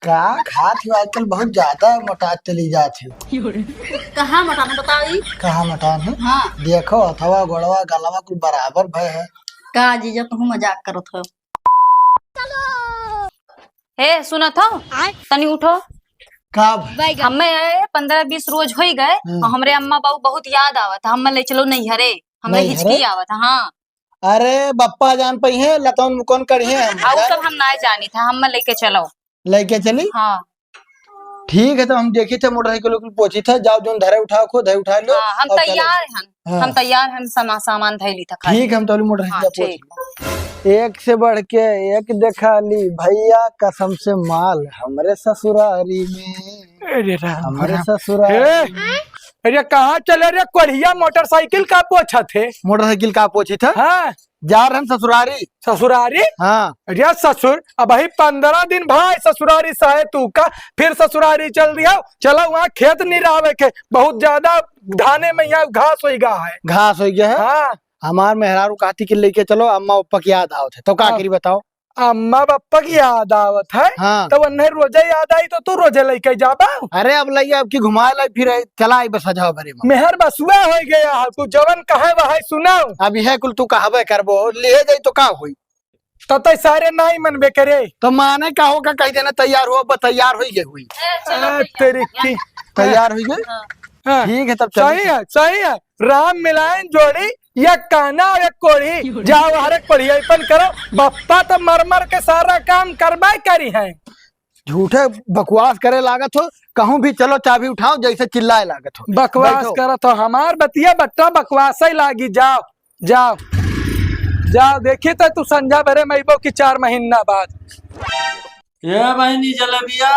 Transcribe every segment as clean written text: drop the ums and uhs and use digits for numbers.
का खात हो आजकल बहुत ज्यादा मोटा चली जात है। कहाँ मटाना बताई। कहाँ मटान है? हाँ देखो अथवा गोड़वा गलवा कुल बराबर भय है। का जीजा तू मजाक करत हो। हे सुनत हो तनी उठो। का हमें 15-20 रोज हो गए और हमरे अम्मा बाबू बहुत याद आवत है। हम ले चलो नैहरे हमरे नैहरे? हिचकी आवत है। हाँ अरे बप्पा जान पई है लतौन मुकौन करी है और सब हम ना जानी था। हम लेके चलो। लेके चली। हाँ ठीक है तो हम देखे थे मोटरसाइकिल को पहुंची था जाओ जो धरे उठाओ खो धरे उठा लो। हाँ हम और चलो। तैयार हैं। हाँ। हम तैयार हैं। सामान धैली था खाली। ठीक है हम तो मोटरसाइकिल हाँ, पहुंची। एक से बढ़ के एक देखा ली भैया कसम से माल हमरे ससुरारी में। अरे राम हमारे राम। ससुरारी में। अरे कहाँ चले रे कोढ़िया मोटरसाइकिल का पोछा थे। मोटरसाइकिल का पहुंची था हाँ जा रहे हम ससुरारी। ससुरारी। हाँ अरे ससुर अब ही 15 दिन भाई ससुरारी सहे तू का फिर ससुरारी चल दिया। चलो वहाँ खेत नहीं रहा के बहुत ज्यादा धाने में यहाँ घास हो गया है। घास हो गया है। हाँ हमार मेहरारू कहती कि लेके चलो अम्मा पप्पा की याद आओ थे तो का करी बताओ। अम्मा पापा की याद आवत है। हाँ तो उन्हें रोजे याद आई तो तू रोजे लेके जाबा। अरे अब लइए अब की घुमा लाई फिर चला आई बस सजाओ भरे में। मेहर बसुआ हो गया है तू जवन कहे वह सुनाओ। अब यह कुल तू कहबे करबो ले जाई तो का होई। तो तय सारे नहीं मनबे करे। तो माने का होगा कह देना तैयार हो तैयार हो गए हुई। तेरी की तैयार हो गए। हाँ। ठीक है तब सही है राम मिलायन जोड़ी या काना और एक कोढ़ी जाओ हर एक कोढ़ियापन करो। बप्पा तो मर के सारा काम करबा करी है। झूठे बकवास करे लागत हो कहूँ भी चलो चाबी उठाओ जैसे चिल्लाए लागत हो। बकवास बैठो। करो तो हमार बतिया बट्टा बकवास ही लागी। जाओ जाओ जाओ देखी तो तू संजा भरे मैबो की 4 महीना बाद। ये बहनी जलेबिया।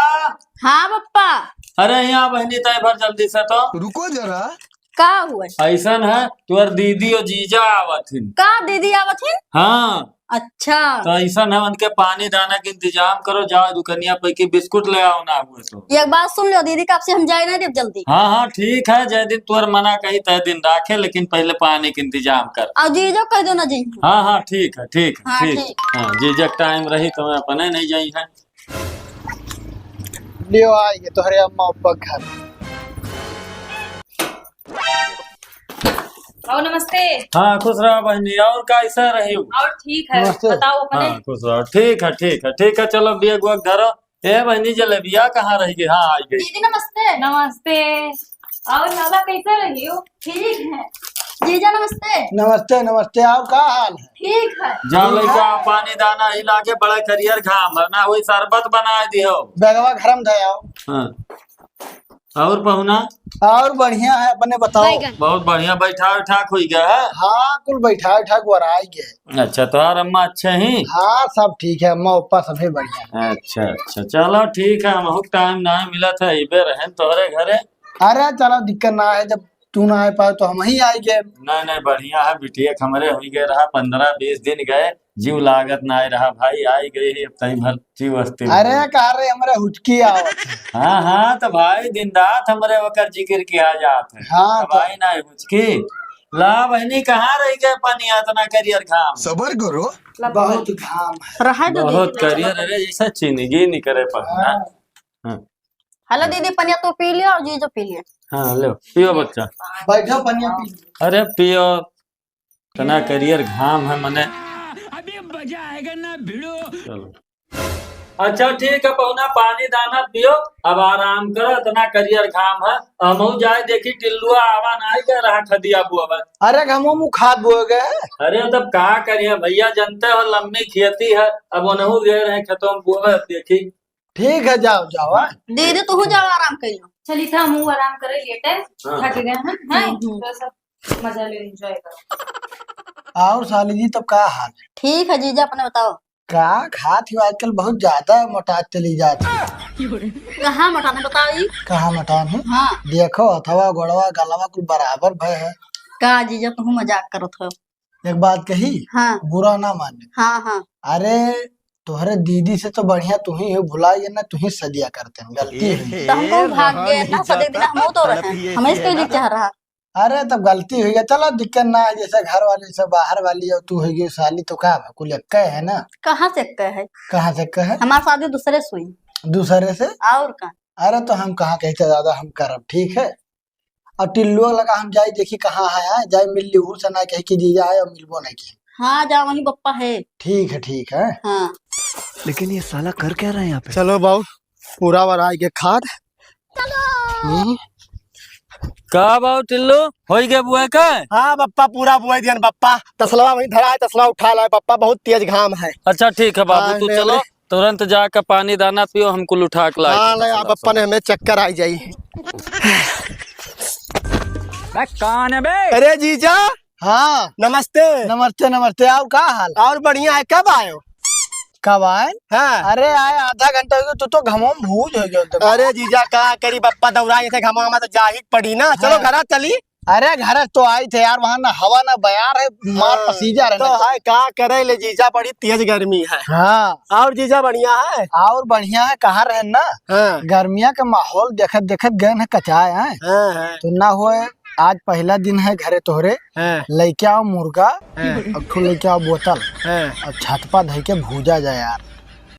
हाँ पप्पा। अरे यहाँ बहनी तय भर जल्दी से तो रुको जरा। का हुआ। ऐसन है तुअर दीदी और जीजा आवथिन। का दीदी आवत है। हाँ अच्छा तो ऐसन है उनके पानी दाना के इंतजाम करो। जाओ दुकनिया पे की बिस्कुट ले आओ ना हुए तो। एक बात सुन लो दीदी का आपसे हम जाए ना देव जल्दी। हाँ हाँ ठीक है जय दिन तुअर मना कही तय दिन राखे लेकिन पहले पानी के इंतजाम कर। और जीजो कह दो ना जी। हाँ हाँ ठीक है ठीक है हाँ, ठीक। ठीक। हाँ जीजक टाइम रही तो मैं अपने नहीं जाई है। लियो आएंगे तुम्हारे अम्मा पप्पा घर। और नमस्ते। हाँ खुश रहो बहनी और कैसा रही हो। और ठीक है नमस्ते। बताओ अपने। हाँ खुश रहो ठीक है ठीक है ठीक है चलो बेग वेग धरो। ए बहनी जलेबिया कहाँ रह गई। हाँ आई गई। दीदी नमस्ते। नमस्ते। और नाला कैसे रही हो। ठीक है जीजा नमस्ते। नमस्ते नमस्ते आप का हाल है। ठीक है जाओ लड़का पानी दाना हिला के बड़ा करियर घाम वरना वही शरबत बना दियो। बैगवा घर में धयाओ। हाँ और पहुना और बढ़िया है अपने बताओ। बहुत बढ़िया बैठा उठा हुई गया है। हाँ कुल बैठा उठा के आ गए। अच्छा तुम्हार अम्मा अच्छे ही। हाँ सब ठीक है अम्मा पप्पा सभी बढ़िया। अच्छा अच्छा चलो ठीक है हमको टाइम ना मिला था इबे रहे तोहरे घरे। अरे चलो दिक्कत ना है जब तू ना आ पाए तो हम ही आई गए। नहीं नहीं बढ़िया है बिटिया खमरे हुई गए रहा 15-20 दिन गए जीव लागत ना आए रहा भाई आई गई है अब तई भर जीव अस्थिर। अरे कह रहे हमारे हुचकी आवत है। हाँ हाँ तो भाई दिन रात हमरे वकर जिक्र किया जात है। हाँ, तो भाई ना मुझकी ला बहनी कहाँ रह गए पनिया इतना करियर घाम। सबर करो। बहुत घाम है। रहा दो बहुत दीदी। करियर अरे जैसा जिंदगी नहीं करे पड़ना। हाँ हेलो दीदी पनिया तो पी लिया और जीजो पी लिया। हाँ लो पियो बच्चा। बैठो पनिया पी। अरे पियो इतना करियर घाम है मने। चलो अच्छा ठीक है पहुना पानी दाना पियो अब आराम करो इतना करियर घाम है। हम जाए देखी टिल्लुआ आवा ना आई रहा खदिया बुआ। अरे घमो मुँह खाद बोए गए। अरे तब कहा करिए भैया जानते हो लंबी खेती है अब उन्हों गए रहे खेतों में बुआ देखी। ठीक है जाओ जाओ। हाँ? दीदी तू जाओ आराम कर लो। चली था मुँह आराम करे लेटे हाँ। थक गए हैं। हैं? तो सब मजा ले एंजॉय करो। और साली जी तब का हाल है। ठीक है जीजा अपने बताओ। का खात हो आजकल बहुत ज्यादा मोटा चली जाती है। कहाँ मटाना बताई। कहाँ मटान है? हाँ देखो अथवा गोड़वा गलवा कुल बराबर भय है। का जीजा तू मजाक करत हो। एक बात कही हाँ बुरा ना माने। हाँ हाँ अरे तुम्हारे दीदी से तो बढ़िया तू ही हो भुलाइए ना तू ही सदिया करते हैं गलती हुई। तो हमको भाग गए ना सदे दिन हम तो रहे हमें इसके लिए क्या रहा। अरे तब गलती हुई है चलो दिक्कत ना है जैसे घर वाली से बाहर वाली और तू हुई साली तो का कुल एक है ना। कहाँ से कह है। कहाँ से कहे। हमारी शादी दूसरे से हुई। दूसरे से। और का अरे तो हम कहाँ कहते दादा, हम करब ठीक है। और टिल्लुआ लगा हम जाए देखी कहाँ है, जाए मिल ली से ना कही कि जीजा आए और मिलबो नहीं की। हाँ जा वही पप्पा है। ठीक है। हाँ लेकिन ये साला कर क्या रहा है यहाँ पे? चलो बाबू पूरा बढ़ाई के खाद। का बाबू टिल्लू हो गए बुआ का? हाँ पप्पा पूरा बुआई दियन पप्पा। तसलवा वहीं धरा है, तसला उठा लाए पप्पा, बहुत तेज घाम है। अच्छा ठीक है बाबू, हाँ, तू ले चलो ले। तुरंत जाकर पानी दाना पियो, हमको उठा के हाँ ले लाए। पप्पा ने हमें चक्कर आई जाई। कौन है बे? अरे जीजा हाँ नमस्ते। नमस्ते। आओ का हाल? और बढ़िया है, कब आयो? कब आए? हाँ अरे आए आधा घंटा हो गया, तो घमो में भूज हो गया। अरे जीजा का करी पप्पा दौड़ाए थे, घमा तो जा ही पड़ी ना। चलो घर चली। अरे घर तो आई थे यार, वहाँ ना हवा ना बयार है, मार पसीजा तो रहे। है का करे ले जीजा, बड़ी तेज गर्मी है। हाँ और जीजा बढ़िया है। और बढ़िया है, कहाँ रहे ना। हाँ गर्मिया का माहौल देखत देखत गए है कचाए है। हाँ तो ना हुए आज पहला दिन है घरे तोहरे, हाँ लेके आओ मुर्गा और ठो लेके आओ बोतल हाँ। और छत पर धई के भूजा जाए यार।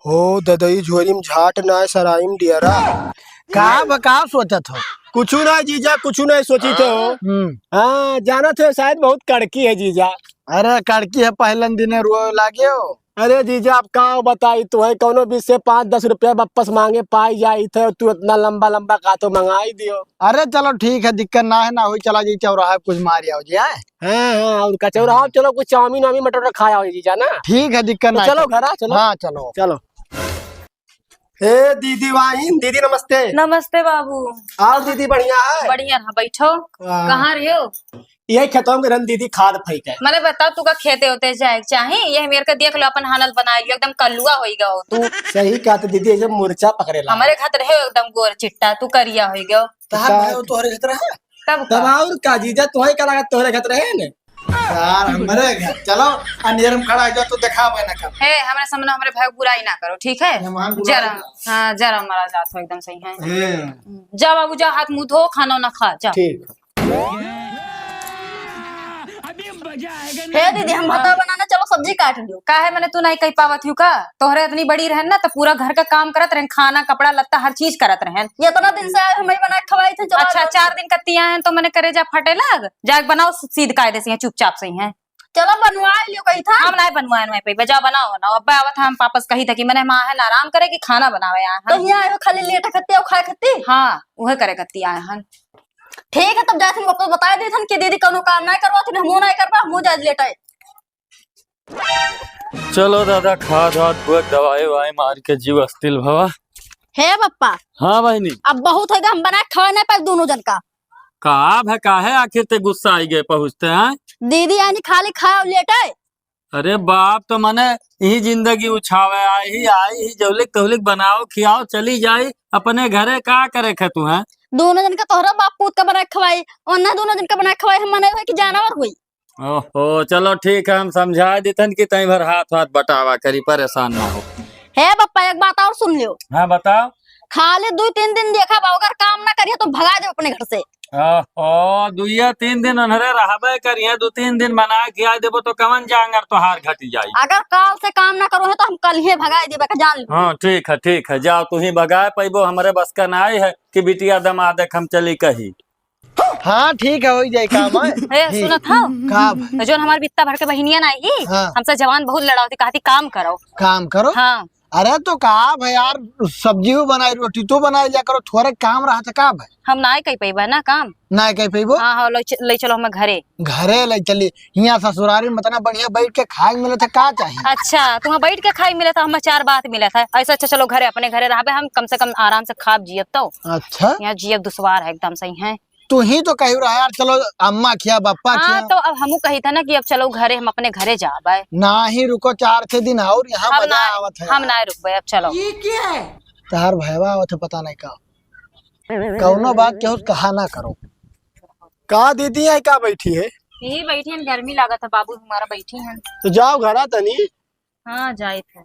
हो ददई झोरी में झाट ना सराई में डियरा। का सोचत हो? कुछ ना जीजा, कुछ नहीं सोची थे हो। हाँ जाना थे शायद बहुत कड़की है जीजा। अरे कड़की है, पहले दिन रो लागे हो। अरे जीजा आप का बताई तो है, कोनो बीच से 5-10 रुपया वापस मांगे पाई जाई थे, तू इतना लंबा लंबा का तो मंगाई दियो। अरे चलो ठीक है, दिक्कत ना है ना हुई, चला जी चौराहा कुछ मार आओ जी। हाँ हाँ और कचौरा हाँ, चलो कुछ चाउमीन वामीन मटर खाया हो जीजा ना। ठीक है, दिक्कत ना। चलो घर चलो। हाँ चलो चलो। हे दीदी वाहिन, दीदी नमस्ते। नमस्ते बाबू। आओ दीदी बढ़िया है। बढ़िया रहा, बैठो। कहाँ रहे हो? यही खतम करन दीदी, खाद फेंक है। मैंने बताओ तू का खेते होते जाए चाहे ये मेरे का देख लो, अपन हालत बना लियो, एकदम कल्लुआ हो गया हो तू। सही कहा तो दीदी, ऐसे मूर्छा पकड़े ला। हमारे खातिर है एकदम गोर चिट्टा, तू करिया हो गया। तोहरे घर है तब तब और का जीजा, तुम्हें का लगा तोहरे खतरे है ने यार, हमारे घर चलो अंधेर में खड़ा है तो दिखावे ना कर। है हमारे सामने हमारे भाई बुराई ना करो, ठीक है? मेहमान बुला जरा हाँ जरा हमारा जात हो एकदम सही है। जा बाबू जा, हाथ मुंह धो, खाना ना खा जा। ठीक। हे दीदी हम भाता बनाना, चलो सब्जी काट लियो। का है मैंने तू नहीं कही पावत हूँ का? तोहरे इतनी बड़ी रहन ना तो पूरा घर का काम करत रहन, खाना कपड़ा लत्ता हर चीज करत रहन। ये इतना दिन से आए हमें बना के खवाई थे। चलो अच्छा 4 दिन कत्तियां हैं तो मैंने करे जा फटे लग जाग बनाओ, सीध कायदे से चुपचाप से हैं। चलो बनवा लियो कही था। हम नहीं बनवाए मैं पे बजा बनाओ ना। अब आवत हम वापस कही था कि मैंने माँ है ना आराम करे कि खाना बनावे यहाँ तो यहाँ आए खाली लेटा खत्ते और खाए खत्ती। हाँ वह करे कत्ती आए हन। ठीक है तब जाए थे वापस बता दे थन कि दीदी कोनो काम नहीं करवा थे, हमो नहीं करवा, हमो जा लेटाए। चलो दादा, खाद वाद बुआ दवाई वाई मार के जीव अस्थिल भवा। हे पप्पा हाँ बहनी, अब बहुत होगा, हम बना के खवा नहीं पाए दोनों जन का। का है का है, आखिर ते गुस्सा आई गए पहुँचते हैं। दीदी यानी खाली खाए और लेटाए। अरे बाप तो मने यही जिंदगी उछावे, आई ही जौलिक तौलिक बनाओ खियाओ चली जाई अपने घरे, का करे खे तू है? दोनों जन का तोहरा बाप पूत का बना के खवाई और ना दोनों जन का बना के खवाई, हम मने हुए कि जानवर हुई। ओहो चलो ठीक है, हम समझा देतन कि तई भर हाथ हाथ बटावा करी, परेशान ना हो। हे पप्पा एक बात और सुन लियो। हाँ बताओ। खाली 2-3 दिन देखा बा, अगर काम ना करिए तो भगा जाओ अपने घर से। ओहो 2-3 दिन अनहरे रहबे करिए, 2-3 दिन बना खिया देबो तो कवन जांगर तो हार घट जाई। अगर काल से काम ना करो है तो हम कल ही भगा देबे का, जान लो। हाँ ठीक है जाओ, तू ही भगाए पैबो, हमारे बस का ना है कि बिटिया दमाद हम चली कही। हाँ ठीक है, हो जाए काम है। सुना था काम जो हमारे बित्ता भर के बहनिया ना आई हाँ। हमसे जवान बहुत लड़ाती, कहती काम करो। काम करो। हाँ अरे तो का भाई यार, सब्जी बनाई रोटी तो बनाई जा करो, थोड़े काम रहा था का भाई। हम ना कही पैबा ना काम। ना कह पेबो। हाँ हाँ ले चलो हमें घरे। घरे ले चली, यहाँ ससुरारी में इतना बढ़िया बैठ के खाए मिले थे, का चाहिए। अच्छा तुम्हें बैठ के खाई मिला था, हमें 4 बात मिला था ऐसा। अच्छा चलो घरे, अपने घरे रहा, हम कम से कम आराम से खाब जियब। तो अच्छा यहाँ जियब दुश्वार है एकदम सही है। तू ही तो कही रहा यार, चलो अम्मा खिया बप्पा हाँ खिया। तो अब हमू कही था ना कि अब चलो घरे, हम अपने घरे जाबे। ना ही रुको 4-6 दिन और यहाँ हम मजा आवत है। हम ना रुकबे, अब चलो। तहार भैया आवत है, पता नहीं का कौनो बात केहू कहा ना करो। का दीदी है, का बैठी है? यही बैठी है, गर्मी लागत है बाबू, हमारा बैठी है। तो जाओ घरा तनी। हाँ जाए थे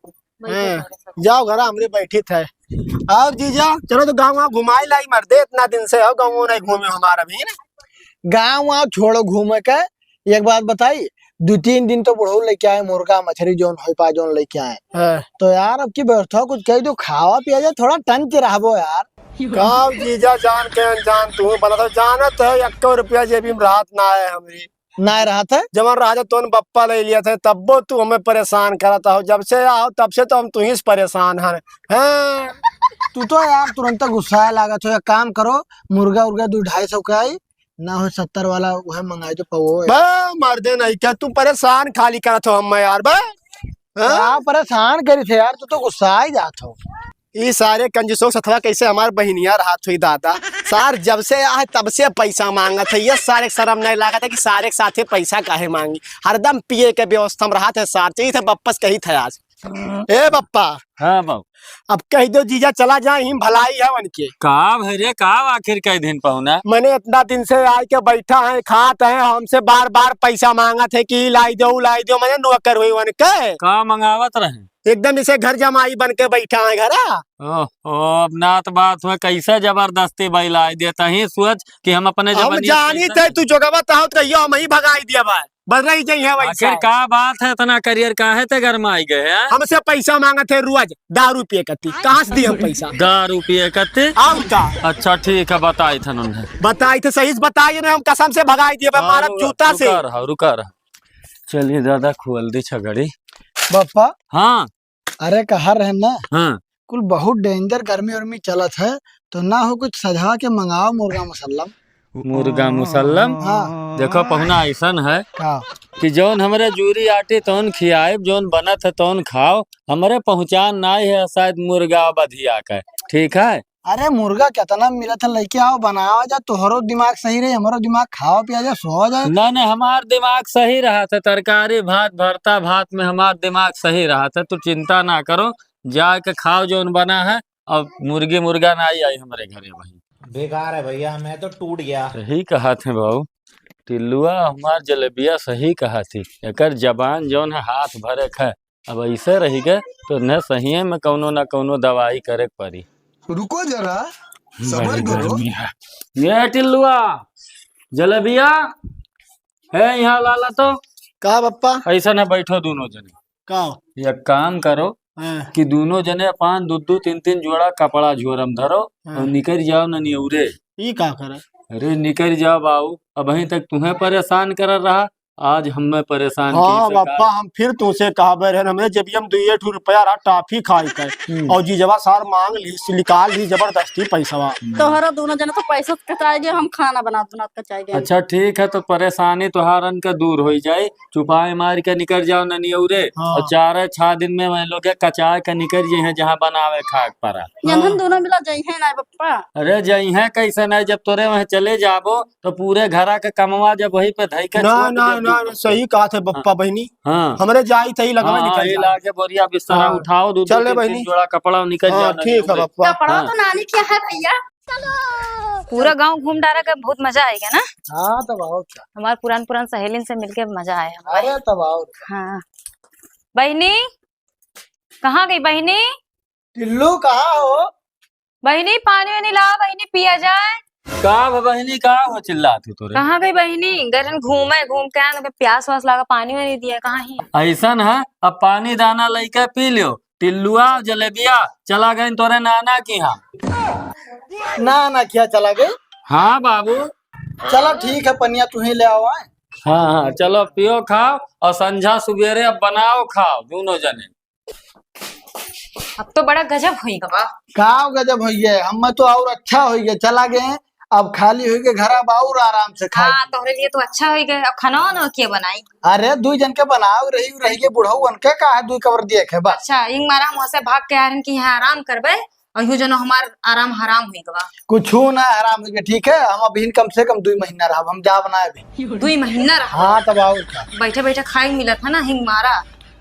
जाओ घरा, हमरे बैठी थे। आओ जीजा चलो तो गाँव घुमाई लाई मर्दे, इतना दिन से हो गाँव नहीं घूमे हमारा भी ना। गाँव वहाँ छोड़ो घूमे के, एक बात बताई, 2-3 दिन तो बुढ़ऊ लेके आए मुर्गा मछली जोन हो पा जोन लेके आए। हाँ। तो यार अब की व्यवस्था कुछ कही दो, खावा पिया जाए, थोड़ा टन के रहबो यार। काम जीजा जान के अनजान तू बना तो जानत है 1 रुपया जेबी में राहत ना है हमरी। ना रहा था जब राजा तो बप्पा ले लिया था तब तू हमें परेशान करता हो, जब से आओ तब से तो हम तू ही से परेशान हैं। हाँ। तू तो यार तुरंत गुस्सा लागत हो। एक काम करो, मुर्गा उर्गा 200-250 का आई ना हो 70 वाला वह मंगाए तो पवो बा मर्दे नहीं क्या तू परेशान खाली करत हो हम यार बा। हाँ? परेशान करी थे यार, तू तो गुस्सा ही जात हो। ये सारे कंजूसों सथवा कैसे हमार बहनिया राहत हुई दादा। सार जब से आए तब से पैसा मांगत है, ये सारे शर्म नहीं लागत है कि सारे साथे पैसा काहे मांगी। हरदम पिए के व्यवस्था में रहा थे सार चाहिए थे बप्पस कही थे आज। ए बप्पा हाँ बाबू अब कह दो जीजा चला जाए ही भलाई है उनके। का भैया का आखिर कई दिन पहुना मैंने इतना दिन से आए के बैठा है खात है, हमसे बार बार पैसा मांगा थे कि लाई दो मैंने नौकर हुई उनके। का मंगावत रहे एकदम इसे घर जमाई बन के बैठा है घर। ओह अब नात बात हुआ कैसे जबरदस्ती बैला देता ही सोच कि हम अपने हम जानी थे तू जोगवा तो कहियो हम ही भगाई दिया भाई बदल ही जाइए आखिर का बात है, इतना करियर का है ते घर में आई गए हैं? हमसे पैसा मांगा थे रोज दारू पिए कती, कहाँ से दिए हम पैसा? दारू पिए कते? आओ का अच्छा ठीक है बताई था उन्होंने। बताई थे सही से बताइए ना, हम कसम से भगाई दिए मारा जूता से। रुका रहा चलिए दादा खोल दी छगड़ी। बप्पा हाँ अरे कहा रहे ना हाँ कुल बहुत डेंजर गर्मी उर्मी चलत है, तो ना हो कुछ सजा के मंगाओ मुर्गा मुसल्लम। मुर्गा मुसल्लम। हाँ देखो पहुना ऐसा है का कि जौन हमरे जूरी आटे तौन खियाए, जौन बनत है तौन खाओ, हमरे पहुँचान ना है शायद मुर्गा बधिया का। ठीक है अरे मुर्गा कितना मिला था लेके आओ बनाओ जा, तोहरो दिमाग सही रहे हमारो दिमाग खाओ पिया जाए सो जाए। ना हमार दिमाग सही रहा था, तरकारी भात भरता भात में हमार दिमाग सही रहा था। तू चिंता ना करो, जाके खाओ जौन बना है। अब मुर्गा ना आई हमारे घरे वही बेकार है भैया, मैं तो टूट गया। सही कहा थे बाबू, टिल्लुआ हमार जलेबिया सही कहा थी। एकर जबान जौन है हाथ भरे है, अब ऐसे रही गए तो न सही में कौनो ना कौनो दवाई करे पड़ी। रुको जरा सबर बड़ी करो। गर्मी है। ये टिल्लुआ जलेबिया है यहाँ लाला तो कहा बप्पा ऐसा न बैठो दोनों जने। कहा एक काम करो कि दोनों जने 5 2 3 जोड़ा कपड़ा झोरम धरो और निकल जाओ न निउरे। ये का करे? अरे निकल जाओ बाबू, अब अभी तक तुम्हें परेशान कर रहा, आज हमें परेशान हाँ की बप्पा हम फिर तुमसे कहा बहन हमने जब हम 2 रुपया रहा टाफी खाई कर और जीजवा सार मांग ली निकाल ली जबरदस्ती पैसा। तोहरा दोनों जना तो पैसा कचाएंगे, हम खाना बना कचाएंगे। अच्छा ठीक है, तो परेशानी तुहारन का दूर हो जाए। चुपाए मार के निकल जाओ न निउरे और 4-6 दिन में वह लोग कचा के निकल जाए जहाँ बनावे खाक पड़ा। हम दोनों मिला जाइए ना पप्पा। अरे जई है कैसे नहीं, जब तोरे वहाँ चले जाबो तो पूरे घरा के कमवा जब वही पे धई के ना ना ना सही कहा थे बप्पा बहनी। हाँ हमरे जाई थी लगवा निकल ला के बोरिया बिस्तरा उठाओ, 2-3 जोड़ा कपड़ा निकल जाओ। ठीक है बप्पा। कपड़ा तो नानी क्या है भैया। पूरा गांव घूम डारा का बहुत मजा आएगा ना। हाँ तब आओ। हमारे पुरान सहेली से मिलके मजा आया। अरे तब आओ। हाँ बहनी कहाँ गई? बहनी टिल्लू कहाँ हो? बहनी पानी वानी ला, बहनी पिया जाए। का बहनी का हो चिल्लाती तोरे? कहाँ गई बहनी? गरन घूम के आए, प्यास वास लगा, पानी वानी दिया कहाँ ही? ऐसन है, अब पानी दाना लेके पी लियो। टिल्लुआ जलेबिया चला गए तोरे नाना की। हाँ ना क्या चला गई? हाँ बाबू चलो ठीक है, पनिया तू ही ले आओ। हाँ चलो पियो खाओ और संझा सुबेरे अब बनाओ खाओ दोनों जने। अब तो बड़ा गजब हुई गवा। का गजब हो गया, हम तो और अच्छा हो गया, चला गए अब खाली हो गए घर, अब और आराम से खाओ। हाँ तोहरे लिए तो अच्छा हो गया। अब खाना वाना क्या बनाई? अरे 2 जन के बनाओ रही के बुढ़ऊ उनके का है 2 कवर दिए के बस। अच्छा इंग मारा हम वहाँ से भाग के आ रहे कि यहाँ आराम करबे और यूं जनो हमार आराम हराम हुई गवा। कुछ ना आराम हो गया, ठीक है। हम अभी कम से कम 2 महीना रहा, हम जा बनाए भी 2 महीना रहा। हाँ तब आओ। बैठे बैठे खाई मिला था ना हिंग मारा।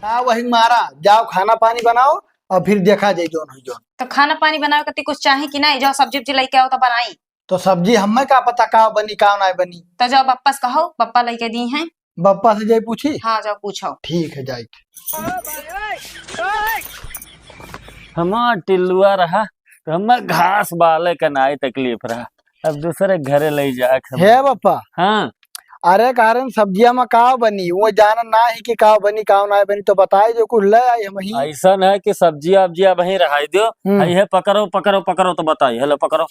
हाँ वही मारा, जाओ खाना पानी बनाओ और फिर देखा जाए जोन हो जोन। तो खाना पानी बनावे कती कुछ चाहे कि नहीं? जाओ सब्जी उब्जी लेके आओ तो बनाई। तो सब्जी हमें का पता का बनी का ना बनी। तो जाओ बप्पा से कहो, बप्पा लेके दी हैं। बप्पा से जाए पूछी? हाँ जाओ पूछो। ठीक है जाए। हमार टिल्लुआ रहा तो हमार घास बाले का नाई तकलीफ रहा, अब दूसरे घरे ले जा। हे बप्पा हाँ अरे कारण सब्जिया में काव बनी वो जाना ना ही कि काव बनी काव ना बनी तो बताए जो कुछ ले आई हम ही। ऐसा है कि सब्जिया अब्जिया वहीं रहाई दो। हम्म। यह पकड़ो पकड़ो पकड़ो तो बताइए, हेलो पकड़ो,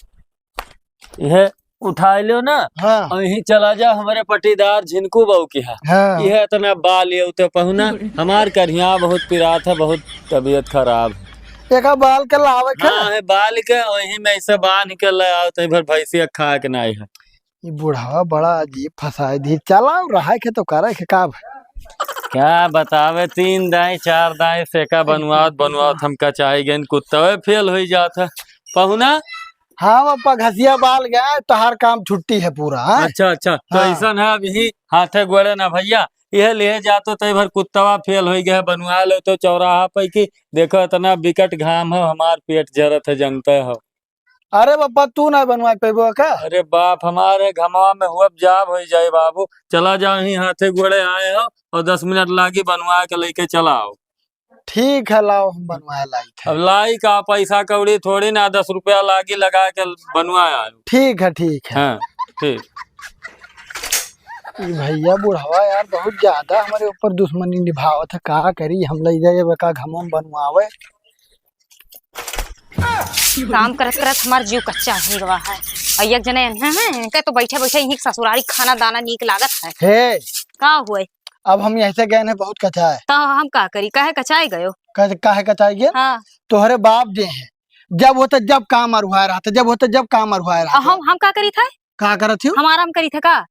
यह उठा लो ना हाँ और यहीं चला जा हमारे पटीदार झिनकू बहू की है। हाँ यह इतना बाल ये तो पहुना हमार करिया बहुत पिरात है, बहुत तबीयत खराब है। एक बाल के लावे के हाँ है बाल के वही में ऐसे बांध के ले आओ तो भर भैंसिया खा के नहीं है। ये बुढ़ावा बड़ा अजीब फसाए दी चला रहा के तो करे के का क्या बतावे, 3 दाएं 4 दाएं सेका बनवात बनवात हम कचाई गए कुत्ता फेल हो जाता पहुना। हाँ पापा घसिया बाल गया तोहार काम छुट्टी है पूरा। हाँ? अच्छा अच्छा तो हाँ। ऐसा है अभी हाथे गोड़े ना भैया, यह ले जातो तो भर कुत्तवा फेल हो गया बनवा लो तो चौराहा पे की देखो इतना विकट घाम हो हमार पेट जरत है जनते हो। अरे पापा तू ना बनवा पेबो का। अरे बाप हमारे घमवा में हुआ जाब हो जाए बाबू, चला जाओ ही हाथे गोड़े आए हो और 10 मिनट लागी बनवा के लेके चलाओ। ठीक है लाओ हम बनवाए लाई थे। अब लाई का पैसा कौड़ी थोड़ी ना 10 रुपया लागी लगा के बनवाया। ठीक है ठीक है। हाँ ठीक। ये भैया बुढ़ावा यार बहुत ज्यादा हमारे ऊपर दुश्मनी निभावत है, का करी हम ले जाए का घमम बनवावे। काम करत करत हमार जीव कच्चा हो गवा है। और एक जने हैं इनका तो बैठे बैठे यही ससुरारी खाना दाना नीक लागत है। हे का हुए अब हम यहाँ से गए हैं बहुत कचा है। तो हम का करी, काहे कचाए गयो। काहे कचाई गए हाँ तोहरे बाप दे हैं जब होता जब काम अरुआ रहा था, जब होता जब काम अरुआ रहा था। हम का करी था, का करत हो हमारा हम करी था का।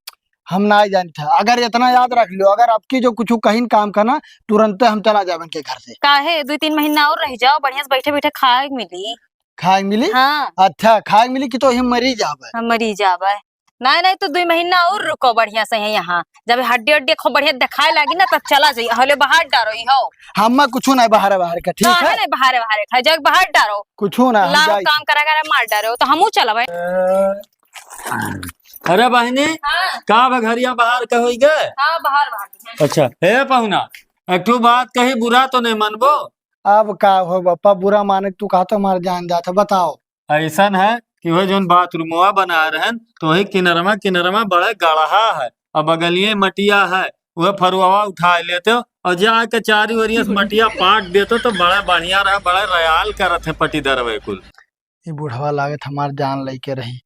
हम ना ही जानी था। अगर इतना याद रख लो अगर आपकी जो कुछ कहीं काम करना तुरंत हम चला जाए के घर से। काहे 2-3 महीना और रह जाओ, बढ़िया से बैठे बैठे खाए मिली। खाए मिली। हाँ अच्छा खाए मिली कि तो हम मरी जावे। हम मरी जावे। नहीं नहीं तो 2 महीना और रुको बढ़िया से है यहाँ। जब हड्डी हड्डी खूब बढ़िया दिखाए लगी ना तब चला जाइए। हले बाहर डारो हो हम कुछ नहीं बाहर बाहर का ठीक है नहीं बाहर बाहर खाए जग बाहर डारो कुछ ना हम लाओ जाई। काम करा करा मार डारो तो हमू चला भाई। अरे बहनी हाँ का बघरिया बाहर का होई गए। हाँ बाहर बाहर। अच्छा हे पहुना एक ठो बात कही बुरा तो नहीं मनबो। अब का हो बापा बुरा माने तू कहा तो हमारे जान जाता बताओ। ऐसा है कि वह जो बाथरूमवा बना रहे तो वही किनरमा बड़े गढ़ा है और बगलिए मटिया है, वह फरुआ उठा लेते हो और जाके चारी वरिया से मटिया पाट देते तो बड़ा बढ़िया रहा, बड़ा रयाल करत है पटीदर वे कुल। ये बुढ़वा लागत हमार जान लेके रही।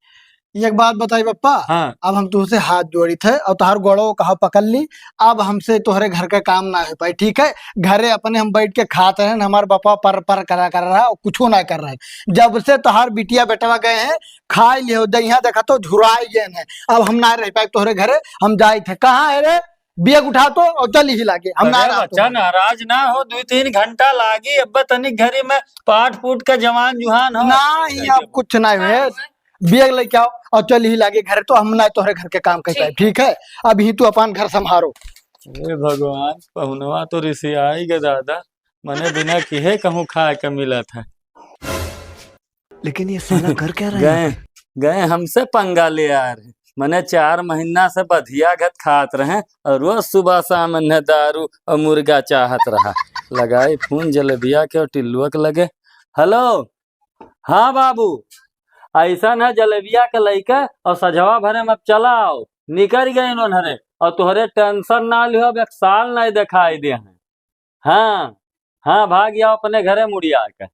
एक बात बताई पप्पा। हाँ अब हम तुझसे हाथ जोड़ी थे और तुहार गोड़ो कहा पकड़ ली। अब हमसे तोहरे घर का काम ना हो पाई ठीक है। घरे अपने हम बैठ के खाते हैं हमारे पापा पर करा कर रहा है और कुछ ना कर रहा है। जब से तोहार बिटिया बेटवा गए हैं खाए लियो दहिया देखा तो झुराई गए हैं। अब हम ना रह पाए तोहरे घरे हम जाए थे कहाँ है रे बेग उठा तो और चल ही लागे हम ना रहा बच्चा नाराज ना हो, 2-3 घंटा लागी अब तनिक घरी में पाट फूट का जवान जुहान हो नहीं अब कुछ ना है बेग लेके आओ और चल ही लागे घर तो हम ना तोहरे घर के काम कर पाए ठीक है। अब ही तू अपन घर संभारो। हे भगवान पहुनवा तो रिसियाई गे दादा, मने बिना किहे कहूँ खाए के मिला था। लेकिन ये साला कर क्या रहा है? गए गए हमसे पंगा ले आ रहे, मने 4 महीना से बधिया घत खात रहे और रोज सुबह शाम ने दारू और मुर्गा चाहत रहा। लगाए फोन जलेबिया के और टिल्लुआ के लगे। हेलो हाँ बाबू ऐसा न जलेबिया के लइके और सजवा भरे में अब चलाओ निकल गए इन्होंने और तुहरे टेंशन ना लियो अब 1 साल नहीं दिखाई दे हैं। हाँ हाँ भाग जाओ अपने घरे मुड़िया के।